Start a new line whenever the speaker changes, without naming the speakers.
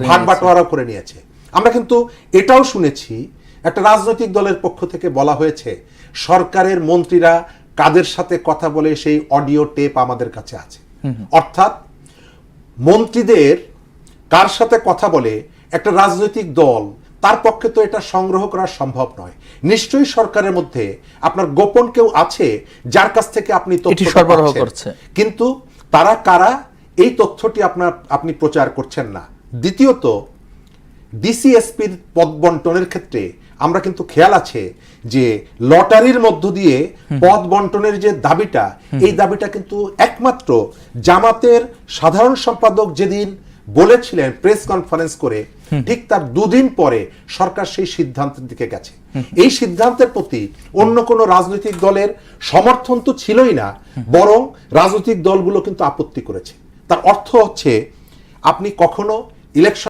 ভাগ বাটোয়ারা করে নিয়েছে। আমরা কিন্তু এটাও শুনেছি একটা রাজনৈতিক দলের পক্ষ থেকে বলা হয়েছে সরকারের মন্ত্রীরা কাদের সাথে কথা বলে সেই অডিও টেপ আমাদের কাছে আছে। অর্থাৎ মন্ত্রীদের কার সাথে কথা বলে একটা রাজনৈতিক দল তার পক্ষে তো এটা সংগ্রহ করা সম্ভব নয়। নিশ্চয়ই সরকারের মধ্যে আপনার গোপন কেউ আছে যার কাছ থেকে আপনি তথ্য
সরবরাহ করছে,
কিন্তু তারা কারা এই তথ্যটি আপনি প্রচার করছেন না। দ্বিতীয়ত ডিসিএসপির পদ বন্টনের ক্ষেত্রে আমরা কিন্তু খেয়াল আছে যে লটারির মধ্য দিয়ে পদ বন্টনের যে দাবিটা, এই দাবিটা কিন্তু একমাত্র জামাতের সাধারণ সম্পাদক যেদিন বলেছিলেন প্রেস কনফারেন্স করে, ঠিক তার দুদিন পরে সরকার সেই সিদ্ধান্তের দিকে গেছে। এই সিদ্ধান্তের প্রতি অন্য কোনো রাজনৈতিক দলের সমর্থন তো ছিলই না, বরং রাজনৈতিক দলগুলো কিন্তু আপত্তি করেছে। তার অর্থ হচ্ছে আপনি কখনো ইলেকশন